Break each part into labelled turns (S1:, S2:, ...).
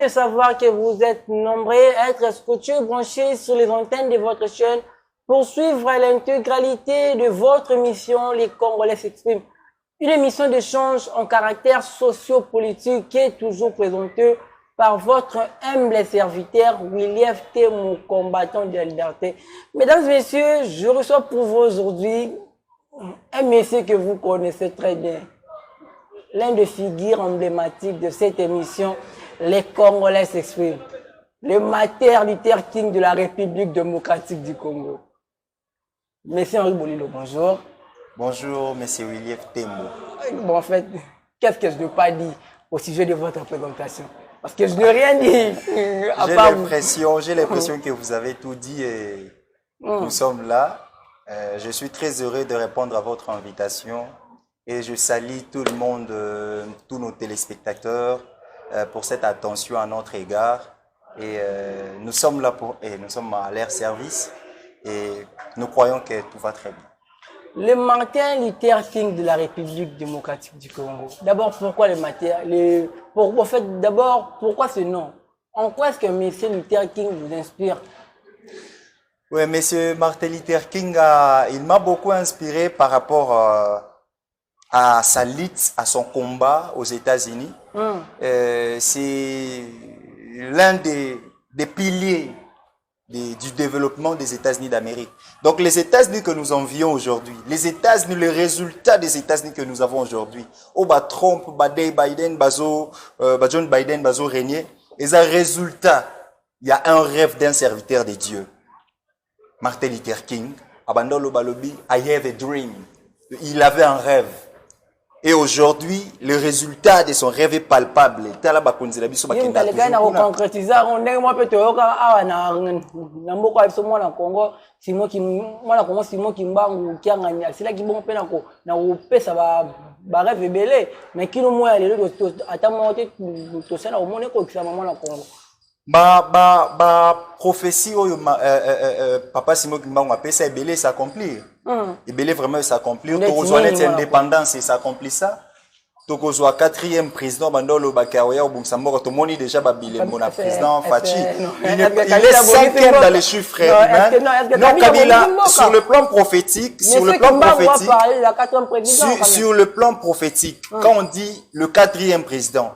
S1: de savoir que vous êtes nombreux à être scotchés, branchés sur les antennes de votre chaîne pour suivre l'intégralité de votre émission Les Congolais s'expriment. Une émission d'échange en caractère socio-politique qui est toujours présentée par votre humble serviteur William Temo, combattant de la liberté. Mesdames et messieurs, je reçois pour vous aujourd'hui un monsieur que vous connaissez très bien. L'un des figures emblématiques de cette émission, Les Congolais s'expriment. Le Martin Luther King de la République démocratique du Congo. Monsieur Henri Bolilo, bonjour.
S2: Bonjour, monsieur William Temo.
S1: Bon, en fait, qu'est-ce que je ne peux pas dire au sujet de votre présentation? Parce que je n'ai rien dit.
S2: J'ai l'impression que vous avez tout dit et nous sommes là. Je suis très heureux de répondre à votre invitation et je salue tout le monde, tous nos téléspectateurs pour cette attention à notre égard. Et nous sommes là nous sommes à leur service et nous croyons que tout va très bien.
S1: Le Martin Luther King de la République démocratique du Congo. D'abord, pourquoi le Martin? En fait, d'abord, pourquoi ce nom? En quoi est-ce que M. Luther King vous inspire?
S2: Oui, M. Martin Luther King, il m'a beaucoup inspiré par rapport à sa lutte, à son combat aux États-Unis. C'est l'un des piliers du développement des États-Unis d'Amérique. Donc les États-Unis que nous envions aujourd'hui, les États-Unis, les résultats des États-Unis que nous avons aujourd'hui, Trump, Biden, John Biden, régner, et un résultat, il y a un rêve d'un serviteur de Dieu. Martin Luther King, Abandolo Balobi, I have a dream. Il avait un rêve. Et aujourd'hui, le résultat de son rêve est palpable. Prophétie papa Simon Kimbangu appelle ça Ebélé s'accomplir. Ebélé vraiment s'accomplir. Tokozwa net indépendance et s'accomplit ça. Tokozwa 4e président Bandolo Bakaoya Obumsamboro tomoni déjà babile mon président Fachi. Il est 5e dans les chiffres humains. Non Kabila sur le plan prophétique, sur le plan prophétique, quand on dit le 4e président,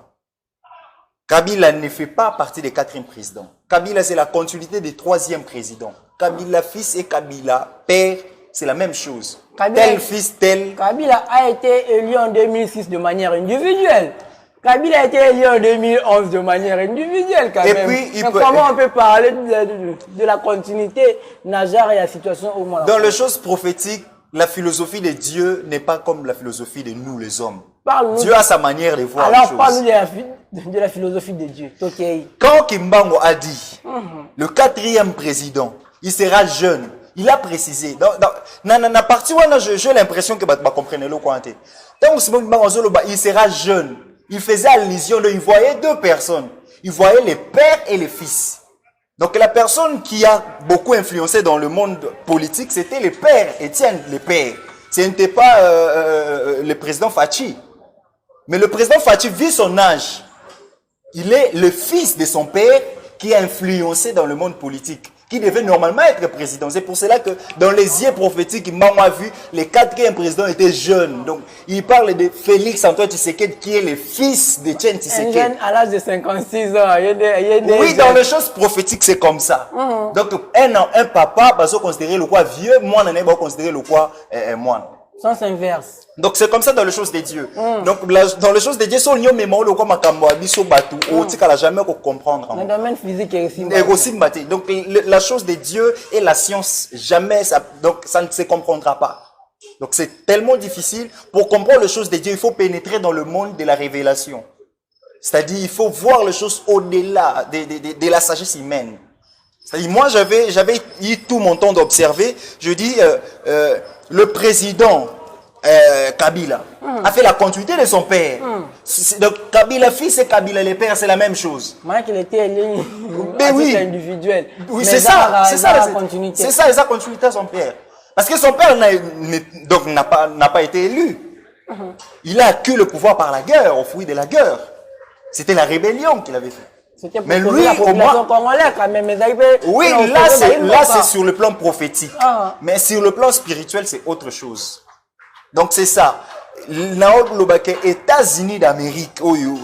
S2: Kabila ne fait pas partie des 4e présidents. Kabila, c'est la continuité des 3e présidents. Kabila fils et Kabila père, c'est la même chose. Tel fils, tel...
S1: Kabila a été élu en 2006 de manière individuelle. Kabila a été élu en 2011 de manière individuelle quand même. Puis, comment on peut parler de la continuité Najar et la situation au monde?
S2: Dans les choses prophétiques, la philosophie de Dieu n'est pas comme la philosophie de nous les hommes. Dieu a sa manière de voir les choses.
S1: Alors, parle-nous de la philosophie de Dieu.
S2: Quand Kimbangu a dit, le 4e président, il sera jeune, il a précisé. Dans la partie où j'ai l'impression que vous comprenez le quoi. Il sera jeune. Il faisait allusion, il voyait 2 personnes. Il voyait les pères et les fils. Donc la personne qui a beaucoup influencé dans le monde politique, c'était les pères, Étienne, les pères. Ce n'était pas le président Fachi. Mais le président Fachi, vu son âge, il est le fils de son père qui a influencé dans le monde politique, qui devait normalement être président. C'est pour cela que dans les yeux prophétiques, il m'a vu, les 4e présidents étaient jeunes. Donc, il parle de Félix Antoine Tshisekedi, qui est le fils de Tien Tshisekedi.
S1: Un jeune à l'âge de 56 ans.
S2: Oui, dans les choses prophétiques, c'est comme ça. Donc, un papa, va se considérer le quoi vieux, moi, on va considérer le quoi moi.
S1: Sens inverse.
S2: Donc c'est comme ça dans les choses de Dieu. Donc dans les choses de Dieu, si on y a le quoi makambo abiso batu, on ne jamais comprendre.
S1: Dans le domaine physique et
S2: aussi. Donc la chose de Dieu et la science, jamais ça, donc ça ne se comprendra pas. Donc c'est tellement difficile. Pour comprendre les choses de Dieu, il faut pénétrer dans le monde de la révélation. C'est-à-dire il faut voir les choses au-delà de la sagesse humaine. C'est-à-dire moi j'avais eu tout mon temps d'observer. Je dis le président Kabila a fait la continuité de son père. Donc Kabila fils et Kabila les pères, c'est la même chose.
S1: Maintenant qu'il était élu individuel.
S2: Oui, c'est ça. C'est ça la continuité. C'est ça, la continuité de son père. Parce que son père n'a pas été élu. Il a acquis le pouvoir par la guerre, au fruit de la guerre. C'était la rébellion qu'il avait fait.
S1: C'était pour
S2: Mais
S1: sauver
S2: lui,
S1: la
S2: au
S1: population
S2: moins...
S1: congolaise quand même.
S2: Oui, là c'est sur le plan prophétique. Mais sur le plan spirituel, c'est autre chose. Donc c'est ça. États-Unis d'Amérique,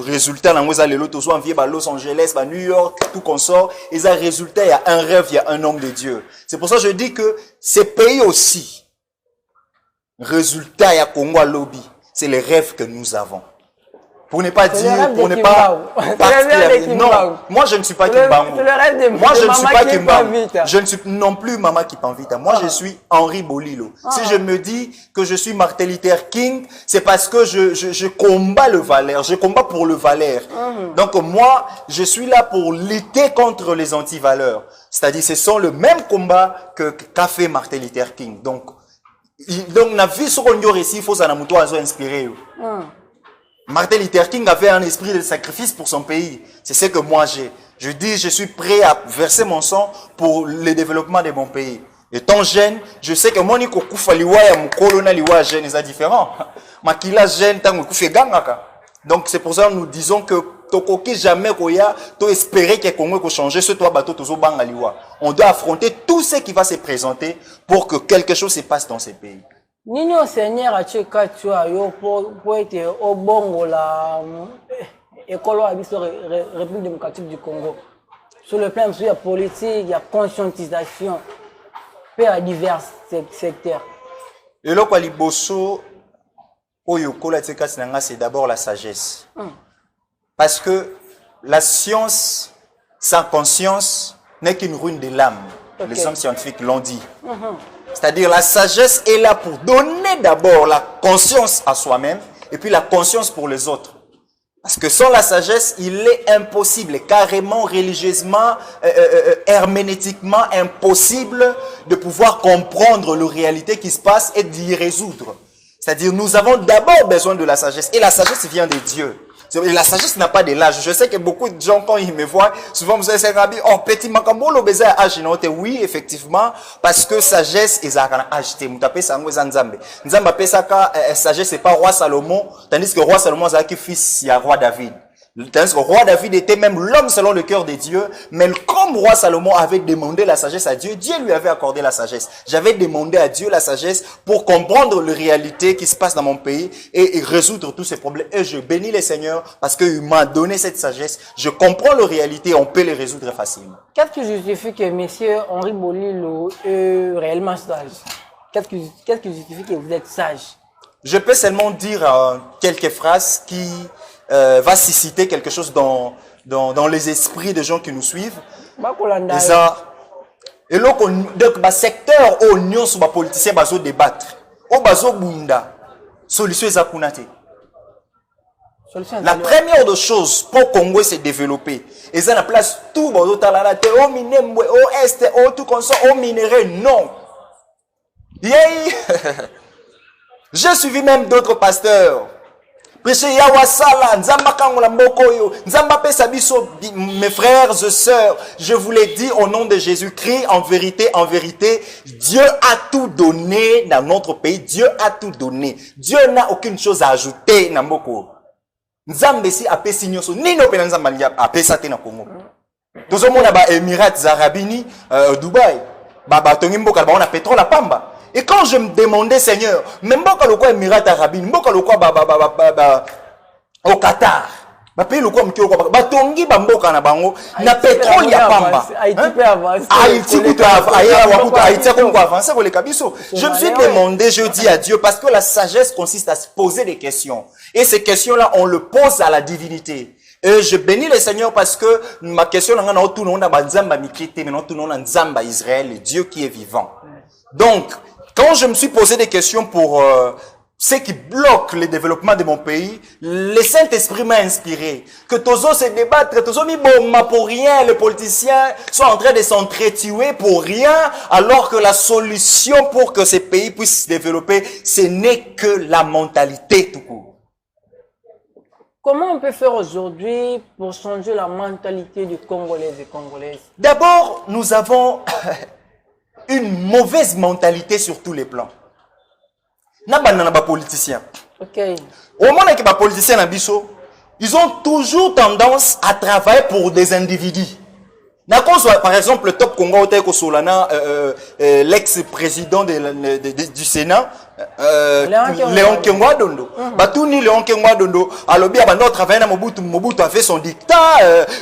S2: résultat, Los Angeles, New York, tout consort, ils ont résultat, il y a un rêve, il y a un homme de Dieu. C'est pour ça que je dis que ces pays aussi, résultat, il y a Congo lobby, c'est les rêves que nous avons. Pour ne pas dire, pour ne pas partir. Non, moi je ne suis pas Kimbangu. Moi je ne suis pas Kimbangu. Je ne suis non plus Maman Kipanvita. Moi je suis Henri Bolilo. Si je me dis que je suis Martin Luther King, c'est parce que je combats le Valère. Je combats pour le Valère. Donc moi, je suis là pour lutter contre les anti-valeurs. C'est-à-dire, ce sont le même combat qu'a fait Martin Luther King. Donc, la vie sur on y réussi, il faut s'en inspirer. Martin Luther King avait un esprit de sacrifice pour son pays. C'est ce que moi j'ai. Je dis, je suis prêt à verser mon sang pour le développement de mon pays. Étant jeune, je sais que moi, ni kokufa liwa ya mukolo na liwa jeune, c'est différent. Makila jeune, tant que gangaka. Donc c'est pour ça que nous disons que tokoki jamais koya, to espérer que Congo ko changer ce toi bateau tozo banga liwa. On doit affronter tout ce qui va se présenter pour que quelque chose se passe dans ces pays.
S1: Nini au Seigneur a tué Katua yo pour être au bongo la école abisso République démocratique du Congo. Sur le plan de la politique, il y a conscientisation à divers secteurs.
S2: Et là, liboso oyo kola tseka sinanga c'est d'abord la sagesse. Parce que la science sans conscience n'est qu'une ruine de l'âme. Les hommes scientifiques l'ont dit. C'est-à-dire la sagesse est là pour donner d'abord la conscience à soi-même et puis la conscience pour les autres. Parce que sans la sagesse, il est impossible, carrément religieusement, herménétiquement impossible de pouvoir comprendre la réalité qui se passe et d'y résoudre. C'est-à-dire nous avons d'abord besoin de la sagesse et la sagesse vient de Dieu. La sagesse n'a pas de l'âge. Je sais que beaucoup de gens, quand ils me voient, souvent vous savez, oh, petit makambolo, beza âge, oui, effectivement, parce que sagesse, ils ont un âge. Moutapé, ça, Nzambe. Nzambe, sagesse, c'est pas roi Salomon, tandis que roi Salomon, c'est fils, il y a roi David. Tandis que le roi David était même l'homme selon le cœur de Dieu, mais comme roi Salomon avait demandé la sagesse à Dieu, Dieu lui avait accordé la sagesse. J'avais demandé à Dieu la sagesse pour comprendre la réalité qui se passe dans mon pays et résoudre tous ces problèmes. Et je bénis le Seigneur parce qu'il m'a donné cette sagesse. Je comprends la réalité et on peut les résoudre facilement.
S1: Qu'est-ce qui justifie que M. Henri Bolilo est réellement sage? Qu'est-ce qui justifie que vous êtes sage?
S2: Je peux seulement dire quelques phrases qui va susciter quelque chose dans les esprits des gens qui nous suivent. Et ça, et là, donc, le secteur où nous sommes politiciens, nous débattre. Où nous bunda, solution est zakunate. La première des choses pour Congo se développer, et ça la place tout, au minemwe, au est, au tout comme ça, au minerai, non. J'ai suivi même d'autres pasteurs. Mes frères et sœurs, je vous l'ai dit au nom de Jésus-Christ, en vérité, Dieu a tout donné dans notre pays. Dieu a tout donné. Dieu n'a aucune chose à ajouter. Nzambe si apé signoso nino pe nzambe apé sa te na Congo. Tozo mona ba Émirats Arabes Dubaï. Ba tongi mboka ba on a pétrole à Pamba. Et quand je me demandais, Seigneur, même pas le quoi Émirats Arabes, même pas le quoi au Qatar, ba pays le quoi mkio quoi ba tongi ba mboka na bango na pétrole ya Pamba. Haïti peut avancer pour les kabiso. Je me suis demandé, je dis à Dieu, parce que la sagesse consiste à se poser des questions. Et ces questions-là, on le pose à la divinité. Et je bénis le Seigneur parce que ma question n'a pas tout le monde a Nzamba Mikete, mais non tout le monde a Nzamba Israël, le Dieu qui est vivant. Donc, quand je me suis posé des questions pour ce qui bloque le développement de mon pays, le Saint-Esprit m'a inspiré. Que Tozo se débattre, Tozo mi bomba pour rien, les politiciens sont en train de s'entretuer pour rien, alors que la solution pour que ces pays puissent se développer, ce n'est que la mentalité tout court.
S1: Comment on peut faire aujourd'hui pour changer la mentalité du Congolais et Congolaises?
S2: D'abord, nous avons une mauvaise mentalité sur tous les plans. N'a pas de politicien.
S1: Ok.
S2: Au moment où les politiciens n'ont ils ont toujours tendance à travailler pour des individus. Par exemple, le Top Congo l'ex-président du Sénat, Léon Kengwa Dondo. Léon Kengwa Dondo, Mobutu a fait son dictat.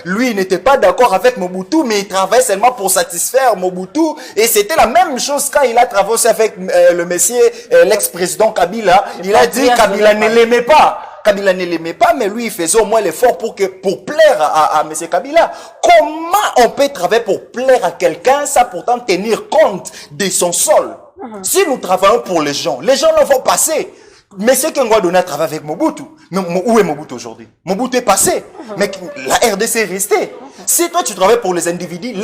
S2: Lui, il n'était pas d'accord avec Mobutu, mais il travaillait seulement pour satisfaire Mobutu. Et c'était la même chose quand il a travaillé aussi avec le monsieur, l'ex-président Kabila. Il a dit Kabila ne l'aimait pas. Kabila ne l'aimait pas, mais lui, il faisait au moins l'effort pour plaire à M. Kabila. Comment on peut travailler pour plaire à quelqu'un sans pourtant tenir compte de son sol? Si nous travaillons pour les gens ne vont passer. Mais ce qu'on doit donner à travailler avec Mobutu. Mais où est Mobutu aujourd'hui? Mobutu est passé. Mais la RDC est restée. Si toi tu travailles pour les individus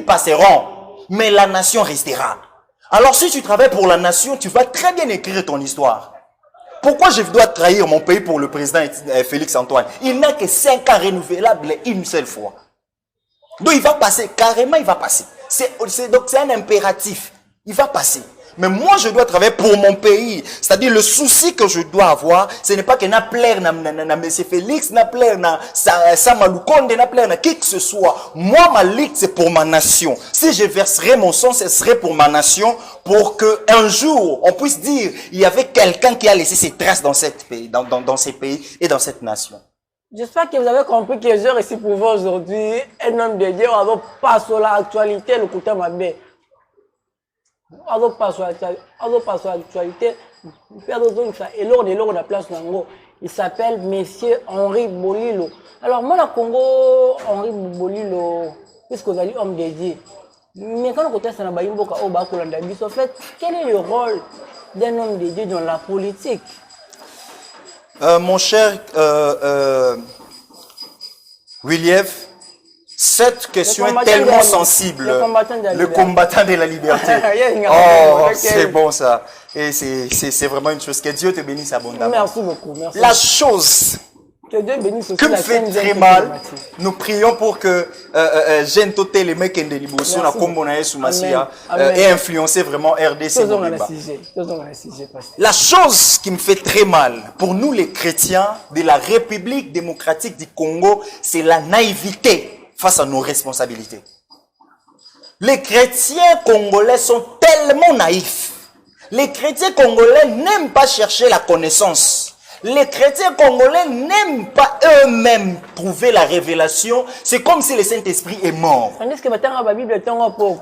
S2: passeront. Mais la nation restera. Alors si tu travailles pour la nation, tu vas très bien écrire ton histoire. Pourquoi je dois trahir mon pays pour le président Félix Antoine? Il n'a que 5 ans renouvelables une seule fois. Donc il va passer, carrément il va passer. Donc c'est un impératif. Il va passer. Mais moi je dois travailler pour mon pays. C'est-à-dire le souci que je dois avoir, ce n'est pas que n'a plaire na M. Félix, n'a plaire na Samaloukonde, n'a plaire na qui que ce soit. Moi ma lutte c'est pour ma nation. Si je verserai mon sang, ce serait pour ma nation, pour que un jour on puisse dire il y avait quelqu'un qui a laissé ses traces dans cette pays, dans ces pays et dans cette nation.
S1: J'espère que vous avez compris que j'ai reçu pour vous aujourd'hui un homme de Dieu. On va passer sur l'actualité, le côté mabé. On va passer sur l'actualité. Et là, on a place Nango. Il s'appelle Monsieur Henri Bolilo. Alors, moi, au Congo, Henri Bolilo, puisque vous avez homme de Dieu. Mais quand on est dans le en fait, quel est le rôle d'un homme de Dieu dans la politique?
S2: Mon cher William, cette question est tellement sensible. Le combattant de la liberté. Oh, c'est bon ça. Et c'est vraiment une chose. Que Dieu te bénisse abondamment.
S1: Merci beaucoup. Merci.
S2: La chose
S1: que Dieu bénisse aussi
S2: qui me fait très mal, nous prions pour que Jean Toté, les mecs de Liboso, na Kombonaye Soumassia, ait influencé vraiment RDC. La chose qui me fait très mal pour nous les chrétiens de la République démocratique du Congo, c'est la naïveté face à nos responsabilités. Les chrétiens congolais sont tellement naïfs. Les chrétiens congolais n'aiment pas chercher la connaissance. Les chrétiens congolais n'aiment pas eux-mêmes trouver la révélation. C'est comme si le Saint-Esprit est mort.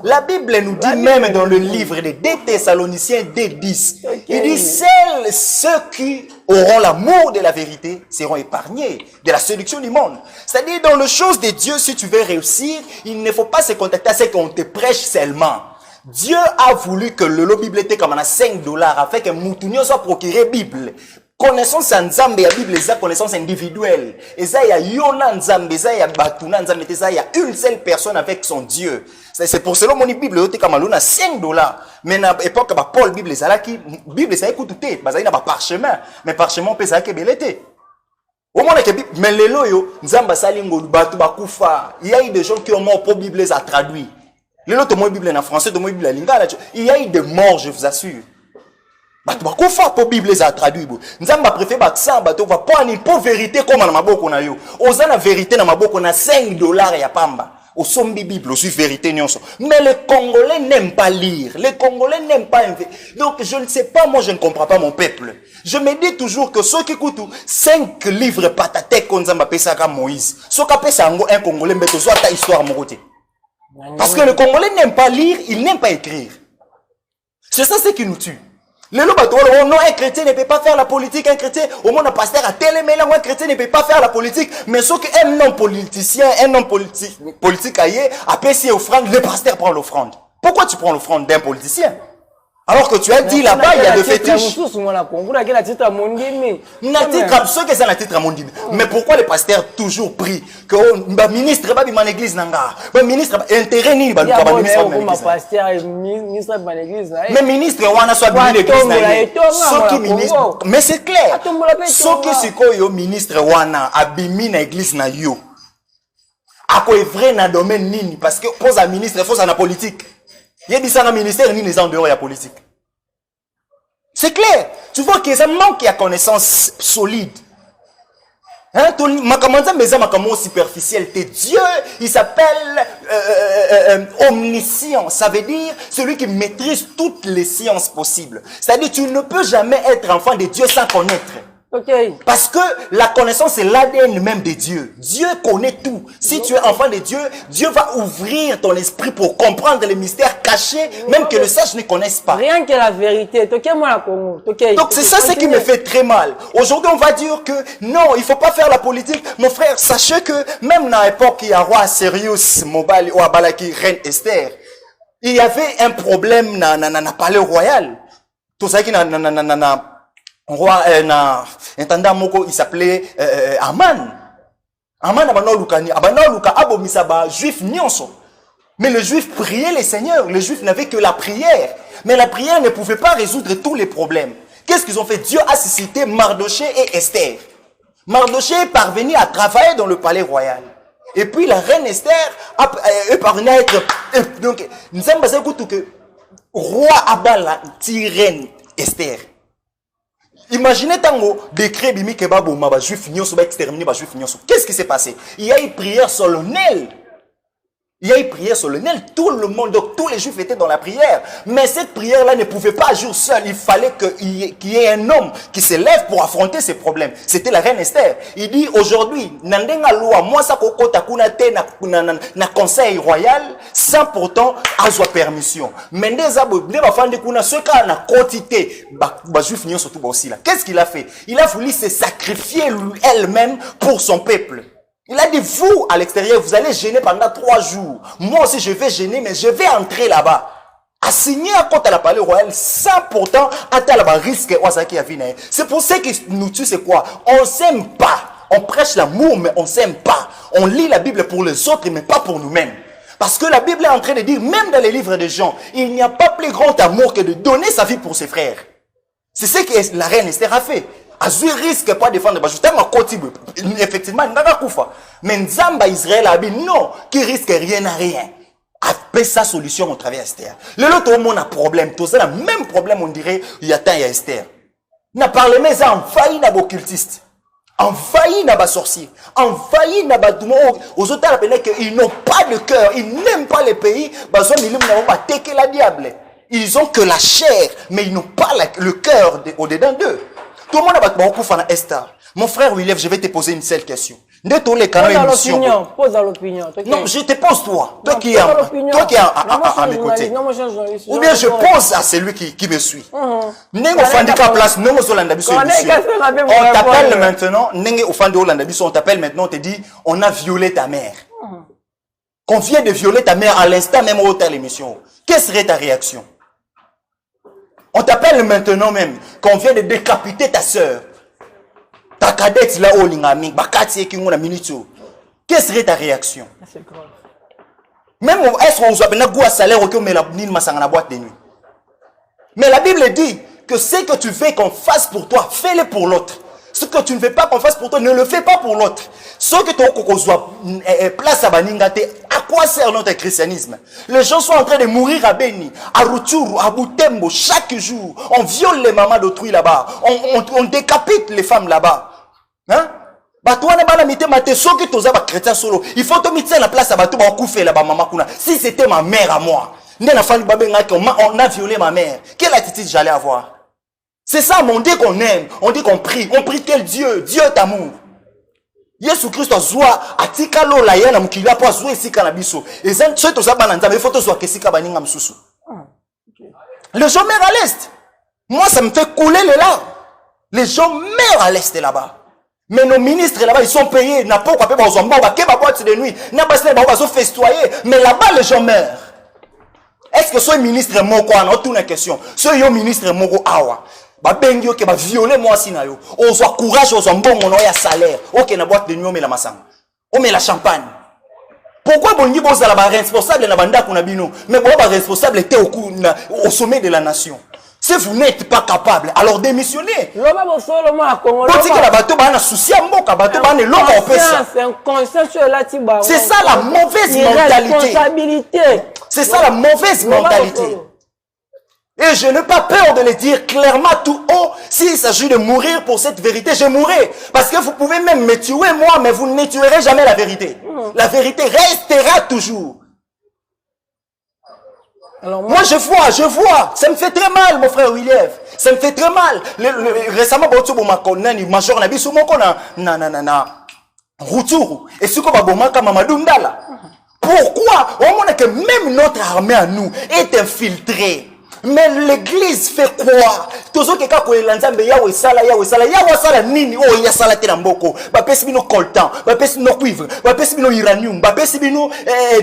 S2: La Bible nous dit même dans le livre de 2 Thessaloniciens 2:10, il dit seuls ceux qui auront l'amour de la vérité seront épargnés de la séduction du monde. C'est-à-dire dans les choses de Dieu, si tu veux réussir, il ne faut pas se contenter à ce qu'on te prêche seulement. Dieu a voulu que le Bible était comme à $5 afin que Moutounio soit procuré Bible. Connaissance en Nzambe ya Bible, c'est connaissance individuelle. Et ça, il y a Yona Nzambe, ça, il y a Batuna Nzambe, ça, il y a une seule personne avec son Dieu. C'est pour cela que mon Bible est comme à $5. Mais à l'époque, Paul, Bible, c'est là qui, Bible, ça écoute tout, parce qu'il y a parchemin. Mais parchemin, on peut ça qui est belleté. Au moins, mais les loyaux, Nzamba Salingo, Batu Bakufa, il y a eu des gens qui ont mort pour Bible à traduire. Les autres, mon Bible en français, mon Bible en lingala. Il y a eu des morts, je vous assure. Bakufa pour Bible a traduit. Nzamba préfère baksa bato va pour vérité comme na maboko na yo. Oza na vérité na maboko na $5 ya pamba. Au sombi Bible aussi vérité nyonso. Mais les Congolais n'aiment pas lire. Les Congolais n'aiment pas donc je ne sais pas, moi je ne comprends pas mon peuple. Je me dis toujours que ceux qui écoutent 5 livres patatek comme Nzamba pesaka Moïse. Ceux qui pesa un Congolais mais to ta histoire mon côté. Parce que les Congolais n'aiment pas lire, ils n'aiment pas écrire. C'est ça ce qui nous tue. Non, un chrétien ne peut pas faire la politique, un chrétien, au moins un pasteur à télémé, un chrétien ne peut pas faire la politique, mais sauf qu'un homme politicien, un homme politique ailleurs, a payé offrande, le pasteur prend l'offrande. Pourquoi tu prends l'offrande d'un politicien? Alors que tu as dit là-bas, il y a des fétiches. Mais pourquoi les pasteurs toujours prient que le ministre va dans l'église nanga, le ministre intérêt ni ba mais ministre wana soit bien l'église nanga. Mais c'est clair. Ce qui c'est quoi yo ministre wana abimi na église na yo. Ako est vrai na domaine nini parce que pose un ministre faut ça na politique. Il y a des ministères ni les en dehors de la politique. C'est clair. Tu vois que ça manque de connaissance solide. Hein, superficiel. Dieu, il s'appelle omniscient. Ça veut dire celui qui maîtrise toutes les sciences possibles. C'est-à-dire tu ne peux jamais être enfant de Dieu sans connaître.
S1: Okay.
S2: Parce que la connaissance c'est l'ADN même de Dieu. Dieu connaît tout. Si tu es enfant de Dieu, Dieu va ouvrir ton esprit pour comprendre les mystères cachés, même que les sages ne connaissent pas.
S1: Rien que la vérité. Donc
S2: c'est ça ce qui me fait très mal. Aujourd'hui on va dire que non, il ne faut pas faire la politique. Mon frère, sachez que même dans l'époque il y a roi Sirius Mobali ou Abalaki, reine Esther, il y avait un problème dans le palais royal. Tout ça qui roi intendant moko il s'appelait Aman. Aman juif nyonso. Mais le juif priait le Seigneur, le juif n'avait que la prière. Mais la prière ne pouvait pas résoudre tous les problèmes. Qu'est-ce qu'ils ont fait? Dieu a suscité Mardoché et Esther. Mardoché est parvenu à travailler dans le palais royal. Et puis la reine Esther est parvenue à être donc nous avons passé que roi Abala reine Esther. Imaginez tango décret bimi ke ba boma ba juif nyonso ba exterminer ba juif nyonso. Qu'est-ce qui s'est passé? Il y a une prière solennelle. Il y a une prière solennelle. Tout le monde, donc tous les juifs étaient dans la prière. Mais cette prière-là ne pouvait pas agir seule. Il fallait qu'il y ait un homme qui se lève pour affronter ces problèmes. C'était la reine Esther. Il dit aujourd'hui, nandenga loi, moi ça kokota kuna te na conseil royal, sans pourtant avoir permission. Mais des abou, des bafandi kuna ce cas na quantité, ba juif nyon surtout aussi là. Qu'est-ce qu'il a fait? Il a voulu se sacrifier elle-même pour son peuple. Il a dit, vous, à l'extérieur, vous allez gêner pendant 3 jours. Moi aussi, je vais gêner, mais je vais entrer là-bas. Assigner à côté la palais royal, sans pourtant atteindre le risque. C'est pour ça que nous tuons, c'est quoi? On s'aime pas. On prêche l'amour, mais on s'aime pas. On lit la Bible pour les autres, mais pas pour nous-mêmes. Parce que la Bible est en train de dire, même dans les livres de Jean, il n'y a pas plus grand amour que de donner sa vie pour ses frères. C'est ce que la reine Esther a fait. Azui risque pas défendre effectivement mais Nzamba Israël a dit non, qui risque rien à rien. Après sa solution au travers Esther. Le lot tout le monde a problème, tout ça le même problème on dirait il y a tant il y a Esther. N'a parlé mais envahi na occultiste, envahi na ba sorcier, envahi na ba aux autres appelés que ils n'ont pas de cœur, ils n'aiment pas les pays, bazo milim na ba teke la diable. Ils ont que la chair, mais ils n'ont pas le cœur au-dedans d'eux. Tout le monde a beaucoup fait Esther. Mon frère William, je vais te poser une seule question. De tous les canaux émission.
S1: Pose dans l'opinion.
S2: Non, je te pose toi. Toi qui es à mes côtés. Ou bien je pose à celui qui me suit. Nengo Fandika place, non on t'appelle maintenant, Nengo Fandi Olandabiso, on t'appelle maintenant, on te dit, on a violé ta mère. Qu'on vient de violer ta mère à l'instant même où tu as l'émission. Quelle serait ta réaction? On t'appelle maintenant même qu'on vient de décapiter ta sœur. Ta cadette là au lingami, bakati qui ngona minito. Quelle serait ta réaction? Même est-ce qu'on soit bien goût à salaire au mais la nine masanga na boîte de nuit. Mais la Bible dit que ce que tu veux qu'on fasse pour toi, fais-le pour l'autre. Ce que tu ne veux pas qu'on fasse pour toi, ne le fais pas pour l'autre. Ce que tu soit place à Baningate, à quoi sert notre christianisme? Les gens sont en train de mourir à Beni, à Rutshuru, à Butembo, chaque jour. On viole les mamans d'autrui là-bas. On décapite les femmes là-bas. Hein? Il faut te mettre la place à Batou, si c'était ma mère à moi, on a violé ma mère, quelle attitude j'allais avoir? C'est ça, on dit qu'on aime, on dit qu'on prie quel Dieu? Dieu d'amour. Jésus Christ a zoa atika lo la yana mukila po zoa isika na biso. Et ça ceux to ça bananza mais faut to zoa kesika baninga msusu. Les gens meurent à l'est. Moi ça me fait couler les larmes. Les gens meurent à l'est là-bas. Mais nos ministres là-bas ils sont payés n'a pas quoi payer bazomba ba keba boîte de nuit, n'a pas cela ba zo festoyer, mais là-bas les gens meurent. Est-ce que ce ministre moko ana autre question. Ce yo ministre moko awa. Ba bengi oke ba violer moi si na yo. On soit courage aux mbongo na ya salaire. OK na boîte de nuit on met la masanga. On met la champagne. Pourquoi bongi bozala ba responsable na banda kuna bino, mais bon ba responsable était au sommet de la nation. Si vous n'êtes pas capable, alors démissionnez. C'est ça la mauvaise mentalité. C'est ça la mauvaise mentalité. Et je n'ai pas peur de le dire clairement tout haut. S'il s'agit de mourir pour cette vérité, je mourrai. Parce que vous pouvez même me tuer moi, mais vous ne tuerez jamais la vérité. La vérité restera toujours.
S1: Alors
S2: moi je vois. Ça me fait très mal, mon frère William. Ça me fait très mal. Récemment, major Nabiso moko na Ruturu. Et ce qu'on va bomaka Mamadou Ndala. Pourquoi? On montre que même notre armée à nous est infiltrée. Mais l'église fait quoi? Toujours quelqu'un qui est l'ensemble yawe sala nini oh ya sala te mboko ba pesi bino coltan ba pesi bino cuivre ba pesi bino uranium ba pesi bino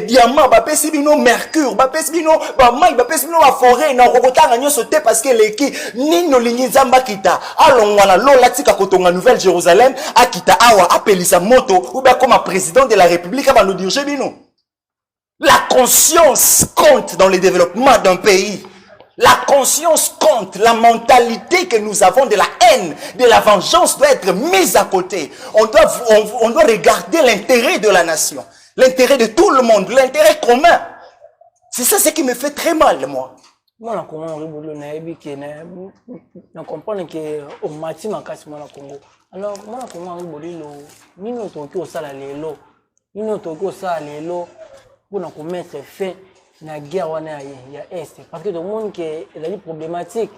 S2: diamant ba pesi bino mercure ba pesi bino ba mai ba pesi bino ba forêt na kokotanga nyoso te parce que leki nino lingi nzamba kita alongwana lola tika kotonga Nouvelle Jérusalem akita awa apelisa moto ou bien comme président de la République aba nous dirige bino. La conscience compte dans le développement d'un pays. La conscience compte, la mentalité que nous avons de la haine, de la vengeance doit être mise à côté. On doit regarder l'intérêt de la nation, l'intérêt de tout le monde, l'intérêt commun. C'est ça ce qui me fait très mal, moi.
S1: Moi, je comprends que au maximum, Congo. Alors, moi, je comprends pour mettre fin na guerre wana ya est parce que tout le monde qui est problématique.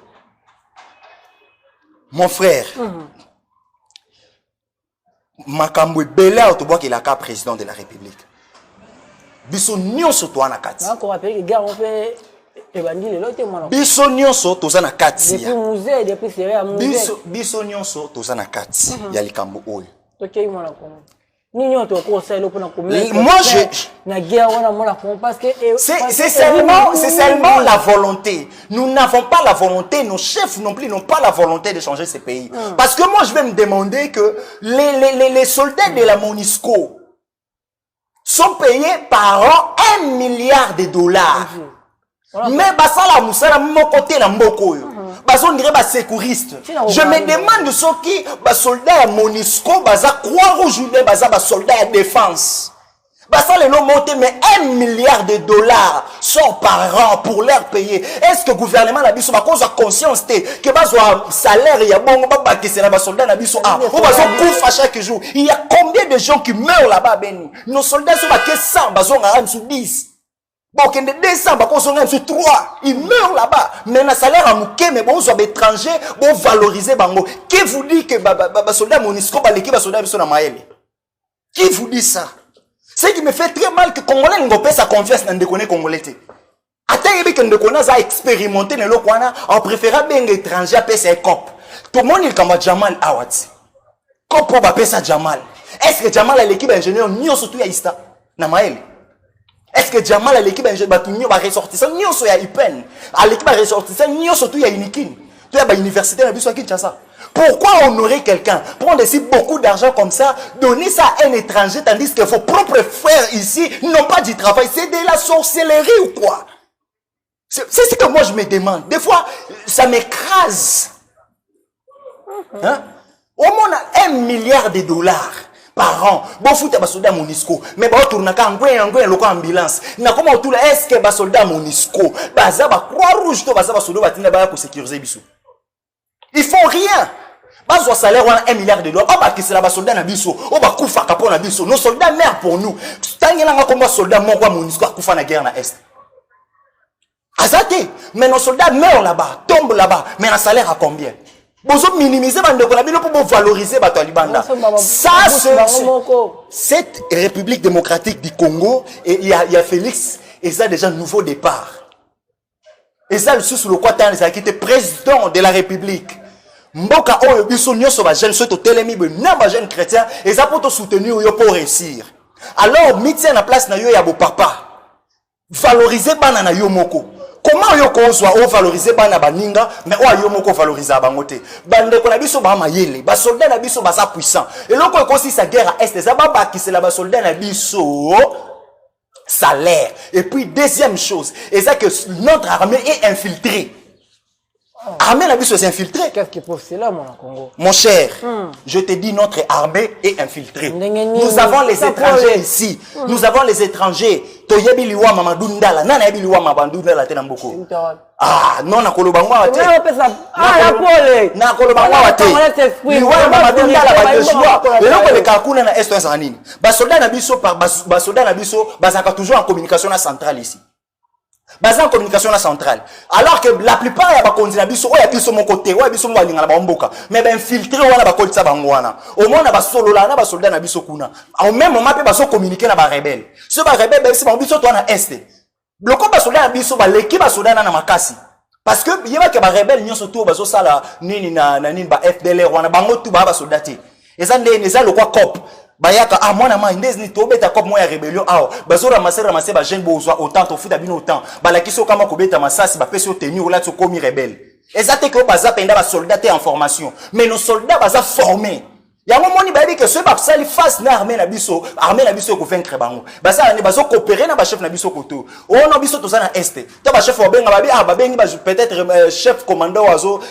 S2: Mon frère, makambo bela otoboa ki la ka président de la République. Biso nyonso to na kati.
S1: Encore rappelé que guerre on fait évangile l'autre moi.
S2: Biso nyonso to na kati.
S1: Depuis musée depuis série musée.
S2: Biso nyonso to na kati ya likambo oyo.
S1: Tokei moi na Congo. Moi,
S2: c'est seulement la volonté. Nous n'avons pas la volonté, nos chefs non plus n'ont pas la volonté de changer ce pays. Parce que moi, je vais me demander que les soldats de la MONUSCO sont payés par an $1 milliard. Mais basala musala mon côté na mboko yo. Baso on dirait ba sécuriste. Je me demande ceux qui ba soldats à MONUSCO baza Croix-Rouge ou baza ba soldats à défense. Basa les noms monté mais $1 milliard sort par an pour leur payer. Est-ce que le gouvernement na biso ba cause conscience té que bazo salaire ya bongo ba bakise na ba soldats na biso ah ou bazo koufa chaque jour. Il y a combien de gens qui meurent là-bas Beni? Nos soldats sont ba 100 bazo ngara sous 10. Bon, qu'il y a 200, sur 3, ils meurent là-bas. Mais le salaire à mouké, mais bon, sont étrangers, bon, valoriser bango. Qui vous dit que soldat MONUSCO, l'équipe va soldat sur la Maëlle? Qui vous dit ça? Ce qui me fait très mal que Congolais n'ont pas sa confiance dans des Congolais. Attends, il y a des Congolais à expérimenter dans le Kwana, en préférant bien étranger à payer cop. Tout le monde il comme Jamal Awad. Cop pour payer ça Jamal. Est-ce que Jamal a l'équipe ingénieur, ni surtout à Ista, na Maëlle? Est-ce que Jamal à l'équipe va ressortir ça? N'y a Ipen. À l'équipe va ressortir ça. N'y a surtout à Inikin. Tu as l'université à Kinshasa. Pourquoi honorer quelqu'un? Prendre ici beaucoup d'argent comme ça, donner ça à un étranger, tandis que vos propres frères ici n'ont pas du travail. C'est de la sorcellerie ou quoi? C'est ce que moi je me demande. Des fois, ça m'écrase. Hein? Au moins $1 milliard par an. Bon fout à soldat MONUSCO. Mais bon tourne à un local ambulance. Na comment tout là est-ce que soldat MONUSCO baza ba Croix-Rouge to baza ba soldat batina ba pour sécuriser biso. Ils font rien. Bazo salaire wana $1 milliard. O ba kisela ba soldat na biso. O ba kufa kapo na biso. Nos soldats meurent pour nous. Tangela nga comme soldat moko MONUSCO kufa na guerre na est. Azate, mais nos soldats meurent là-bas, tombent là-bas, mais un salaire à combien? Vous minimiser pour valoriser les Talibans. Ça, cette République démocratique du Congo, et il y a Félix, et ça déjà nouveau départ. Et ça, le sous le Quatan, qui était président de la République. Mboka oyo biso nyoso ba jeune soto telemi be na ba jeune chrétien et ça pour te soutenir yo pour réussir. Alors mettez en place na yo ya bo papa. Valoriser bana na yo moko. Comment yo kozwa o valoriser bana baninga mais o yo moko valoriser bangote. Bande ko na biso ba mayele, ba soldat na biso ba sa puissant. Et loko ekosi sa guerre à est, ça ba ba ki c'est la ba soldat na biso salaire. Et puis deuxième chose, et ça que notre armée est infiltrée. Armée la biso est infiltrée.
S1: Qu'est-ce qui pose cela mon Congo?
S2: Mon cher, je te dis notre armée est infiltrée. Nous avons les étrangers ici. Nous avons les étrangers. Toyebi liwa Mamadou Ndala, nana yebi liwa Mamadou Ndala tenamboko. Ah, non, na kolobango ate.
S1: Mais on peut ça. Ah, la pole.
S2: Na kolobango ate. Liwa na madunda la ba Joshua. Lelo le kakuna na est en nini. Ba soldat na biso par ba soldat na biso bazaka toujours en communication na centrale ici. Basé en communication na centrale. Alors que la plupart ya ba konzi na biso oya biso mon côté, oya biso mo linga na ba mboka. Mais ben filtrer wana ba kolisa bango wana. Au moins na ba solola na ba soldat na biso kuna. Au même moment pe ba so communiquer na ba rebelle. Ce ba rebelle ben si ba biso to na est. Bloko ba soldat na biso ba leki ba soldat na makasi. Parce que yeba ke ba rebelle nyonso to ba so sala nini na nini ba FDLR wana bango tu ba soldati. Eza ndene eza lokwa cop. Bayaka ah mwana ma ndezi ni to beta cop mo ya rébellion ah ba so ramasser ba jeune bozwa autant to futa bino autant ba la kiso kama ko beta masasi ba pesi tenir ou là to komi rebelle. Ezate ke ba za penda ba soldats en formation mais nos soldats ba za formés. Yango moni ba bi ke ce ba sali face na armée na biso ko vaincre bango. Ba ça ne ba so coopérer na ba chef na biso koto. O no biso to za na est. To ba chef obenga ba bi ah ba bengi ba peut-être chef commandant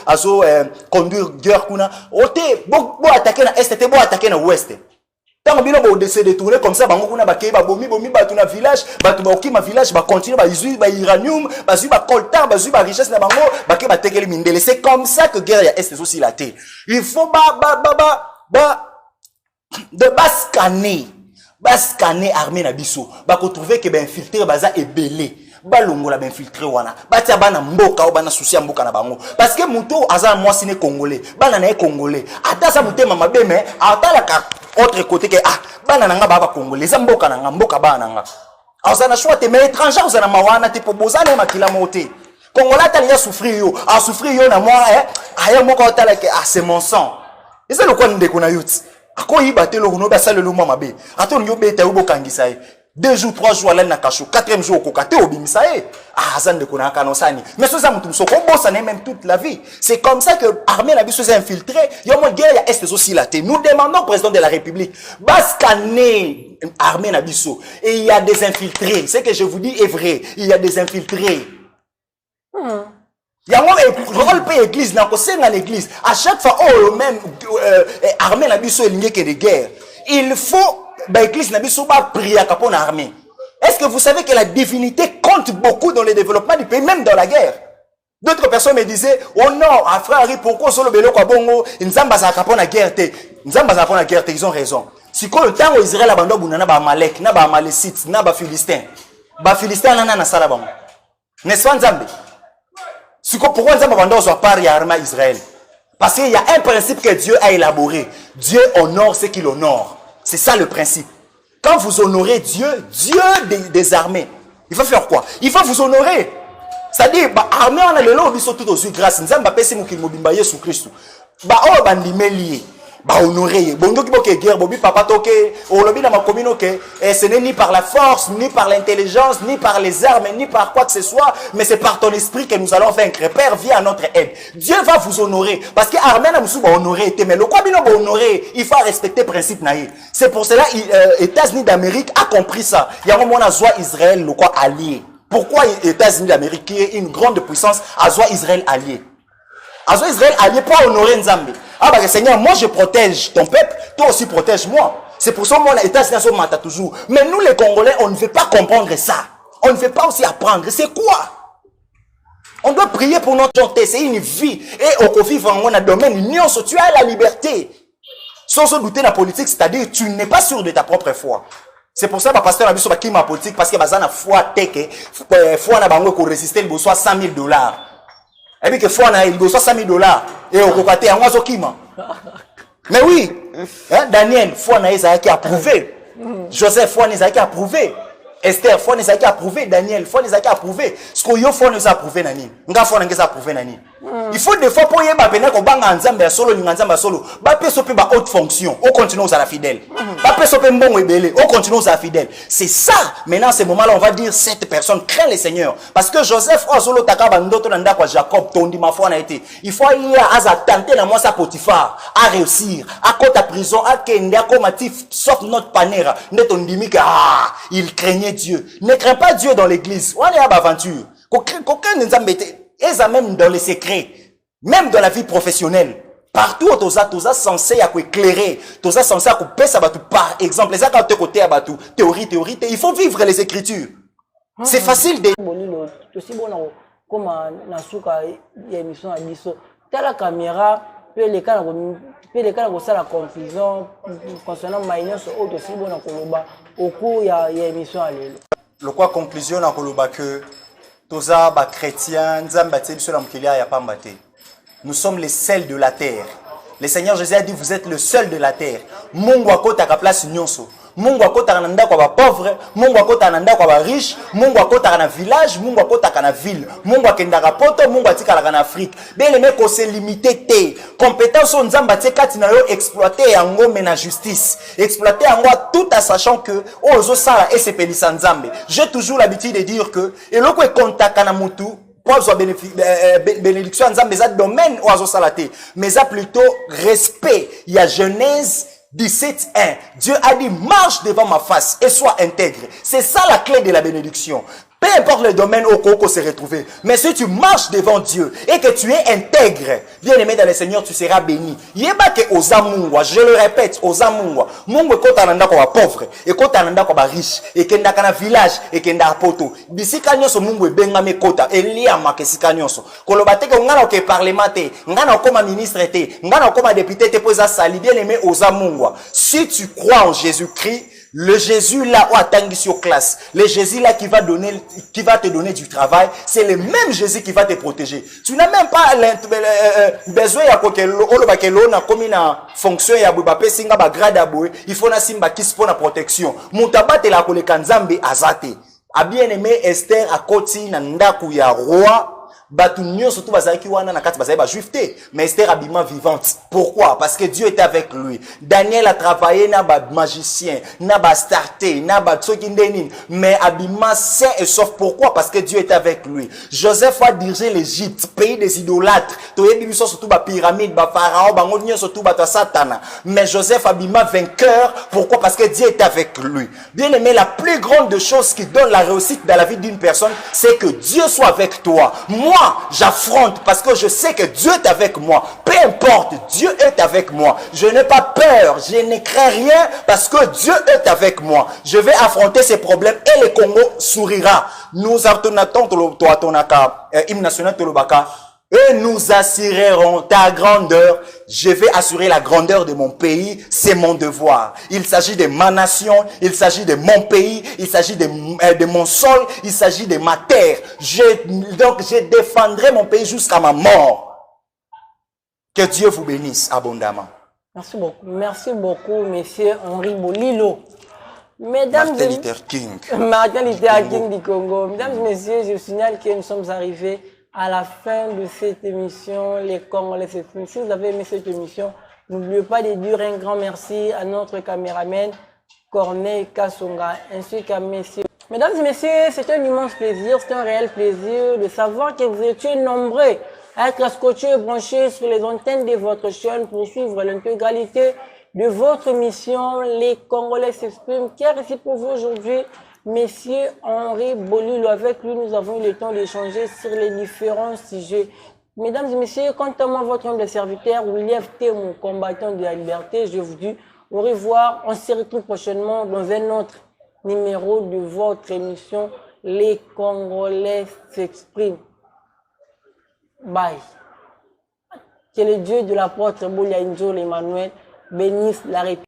S2: azo conduire guerre kuna. O te bo attaquer na est te bo attaquer na ouest. Tant bino ba décider de tourner comme ça bango kuna ba kei ba bomi ba tuna village ba tu ba okima village ba continuer ba izu ba uranium ba zu ba coltan ba zu ba richesse na bango ba ke ba tekeli mindele. C'est comme ça que guerre ya est aussi la terre. Il faut de scanner armée na biso ba ko trouver que ben infiltrer baza ebelé ba longola ben infiltrer wana ba tia bana mboka o bana souci mboka na bango parce que muto aza moi sine congolais bana na congolais ata sa mutema mabe mais atala ka autre côté que ah bana nanga ba congolais za mboka na mboka bana nanga aza na choix te mais étranger aza na mawana te po bozana makila moté congolais tali ya souffrir yo na moi aya moko atala que ah c'est mon sang. Et c'est le quoi ndeko na youth. Ako yibate lo no ba sale lo mama be. Ato nyo beta yo bokangisa e. 2 jours 3 jours là na kasho, 4e jour kokate obimisa e. Ah ça ndeko na kanosani. Mais ça mutum soko bossa ne même toute la vie. C'est comme ça que armée na biso s'est infiltré. Yo mo guerre ya est aussi la té. Nous demandons au président de la République bascaner armée na biso et il y a des infiltrés. Ce que je vous dis est vrai. Il y a des infiltrés. Yango rôle pe église na ko senga l'église à chaque fois même armée na biso elinge que de guerre il faut ba église na biso ba prier pour na armée. Est-ce que vous savez que la divinité compte beaucoup dans le développement du pays même dans la guerre? D'autres personnes me disaient oh non frère Henri pourquoi solo belo kwa bongo nzamba za kapona na guerre te nzamba za kapona na guerre te ils ont raison. Si ko le temps où Israël abando bunana ba Amalek na ba Amalécites na ba Philistins na sala bango n'est-ce pas nzambe? Pourquoi nous avons parlé à l'armée Israël? Parce qu'il y a un principe que Dieu a élaboré. Dieu honore ce qu'il honore. C'est ça le principe. Quand vous honorez Dieu, Dieu des armées, il faut faire quoi? Il faut vous honorer. C'est-à-dire, l'armée, on a le lot, tout aux yeux grâce. Nous avons fait ce que sous Christ. Bah honorer bon donc que guerre bobi papa toke au lobby dans ma commune OK et ce n'est ni par la force ni par l'intelligence ni par les armes ni par quoi que ce soit mais c'est par ton esprit que nous allons vaincre. Père viens à notre aide. Dieu va vous honorer parce que armée na musu ba honorer mais le quoi bino ba honorer il faut respecter principe naïe. C'est pour cela États-Unis d'Amérique a compris ça. Il y a un moment à Zoa Israël le quoi allié. Pourquoi États-Unis d'Amérique qui est une grande puissance a Zoa Israël allié? Azo Israël allié pour honorer Nzambe. Ah bah Seigneur, moi je protège ton peuple, toi aussi protège-moi. C'est pour ça que moi l'État-Unis mata toujours. Mais nous les Congolais, on ne veut pas comprendre ça. On ne veut pas aussi apprendre. C'est quoi? On doit prier pour notre santé. C'est une vie. Et au vivre en un domaine, union, tu as la liberté. Sans se douter de la politique, c'est-à-dire tu n'es pas sûr de ta propre foi. C'est pour ça que le pasteur a vu sur la climat politique parce que la foi teke, foi na bango pour résister, il besoin $100,000. Et puis que foi na il besoin $100,000 et au côté en oiseau kima. Mais oui, hein, Daniel, foi na Isaïe qui a approuvé. Joseph, foi na Isaïe qui a approuvé. Esther, foi na Isaïe qui a approuvé. Daniel, foi na Isaïe qui a approuvé. Ce que yo foi na Isaïe approuvé nani. Nga foi na Isaïe approuvé nani. Il faut des fois pour y ba pena ko banga nzambe solo ni nzambe solo. Ba peso pe ba haute fonction. On continue à la fidèle. Ba peso pe mbongo ebele. On continue à la fidèle. C'est ça. Maintenant ces moments-là on va dire cette personne craint le Seigneur parce que Joseph o solo takaba ndoto na ndako Jacob tondi ma foi na été. Il faut y a tenter na moi sa Potiphar à réussir. À côté prison à kende à comatif sauf notre panera. Neto ndimika il craignait Dieu. Ne crains pas Dieu dans l'église. On est à aventure. Qu'aucun nzambe et même dans les secrets, même dans la vie professionnelle, partout où tu es censé éclairer, tu es censé couper ça par exemple, les accords de côté à théorie, il faut vivre les écritures. C'est facile de
S1: comme Nasuka émission à Bisso. T'as la caméra, puis les cas la confusion concernant Maïna sur autre aussi bon au cours il y a émission à l'élo.
S2: Le quoi conclusion na koloba que toza ba chrétien nzamba tsebiso na mkilia ya pambate. Nous sommes les sels de la terre. Le Seigneur Jésus a dit vous êtes le seul de la terre. Mungu akota ka place nyonso. Mungu akota na ndako ba pauvre, Mungu akota na ndako ba riche, Mungu akota na village, Mungu akota na ville, Mungu akendaka poto, Mungu atikala na Afrique. Bien les mecs se limiter té. Compétence on nzamba te kati na yo exploiter yango mais na justice. Exploiter yango tout en sachant que ozo sala et se pelisa nzambe. J'ai toujours l'habitude de dire que eloko e contaka na mutu pour avoir bénédiction nzambe za domaine ozo sala te, mais ça plutôt respect. Il y a Genèse 17:1. Dieu a dit marche devant ma face et sois intègre. C'est ça la clé de la bénédiction. Peu importe le domaine où on se retrouver, mais si tu marches devant Dieu et que tu es intègre, bien aimé dans le Seigneur, tu seras béni. Yeba ke ozamungwa, je le répète, ozamungwa. Mungu ko tananda ko ba pauvre, et ko tananda ko ba riche, et ke ndaka na village, et ke ndaka poto. Bisika nyonso mungu ebenga me kota, elia makesika nyonso. Koloba te ko ngana ke parlement te, ngana ko ma ministre te, ngana ko ma député te poza sali, bien aimé ozamungwa. Si tu crois en Jésus-Christ, le Jésus là où attendu sur classe, le Jésus là qui va te donner du travail, c'est le même Jésus qui va te protéger. Tu n'as même pas besoin ya kokelo na komi na fonction ya bubapé singa ba grade aboy, il faut na simba kispo na protection. Mutabate la koleka nzambe azate. A bien aimé Esther a koti na ndaku ya roi. Batu nyo surtout bazaki wana na kati bazaki ba juifté, mais Esther abima vivante. Pourquoi? Parce que Dieu était avec lui. Daniel a travaillé na ba magicien, na ba starté, na ba tsokindenin, mais abima sain et sauf. Pourquoi? Parce que Dieu était avec lui. Joseph a dirigé l'Égypte, pays des idolâtres. Toyebi biso surtout ba pyramide, ba pharaon, ba ngonyo surtout ba satana. Mais Joseph abima vainqueur. Pourquoi? Parce que Dieu est avec lui. Bien aimé, la plus grande chose qui donne la réussite dans la vie d'une personne, c'est que Dieu soit avec toi. Moi, j'affronte parce que je sais que Dieu est avec moi. Peu importe, Dieu est avec moi. Je n'ai pas peur, je ne crains rien parce que Dieu est avec moi. Je vais affronter ces problèmes et le Congo sourira. Nous attendons hymne national Tolobaka. Et nous assurerons ta grandeur. Je vais assurer la grandeur de mon pays. C'est mon devoir. Il s'agit de ma nation. Il s'agit de mon pays. Il s'agit de mon sol. Il s'agit de ma terre. Donc, je défendrai mon pays jusqu'à ma mort. Que Dieu vous bénisse abondamment.
S1: Merci beaucoup. Merci beaucoup, monsieur Henri Bolilo. Mesdames
S2: Martin Luther King.
S1: Martin Luther King du Congo. Mesdames et messieurs, je vous signale que nous sommes arrivés à la fin de cette émission, les Congolais s'expriment. Si vous avez aimé cette émission, n'oubliez pas de dire un grand merci à notre caméraman Corneille Kassonga, ainsi qu'à messieurs. Mesdames et messieurs, c'est un immense plaisir, c'est un réel plaisir de savoir que vous étiez nombreux à être scotchés et branchés sur les antennes de votre chaîne pour suivre l'intégralité de votre émission, les Congolais s'expriment. Qui est ici pour vous aujourd'hui? Monsieur Henri Bolilo, avec lui, nous avons eu le temps d'échanger sur les différents sujets. Mesdames et messieurs, quant à moi, votre humble serviteur, William T, mon combattant de la liberté, je vous dis au revoir. On se retrouve prochainement dans un autre numéro de votre émission, les Congolais s'expriment. Bye. Que le Dieu de l'apôtre Boulia Emmanuel bénisse la République.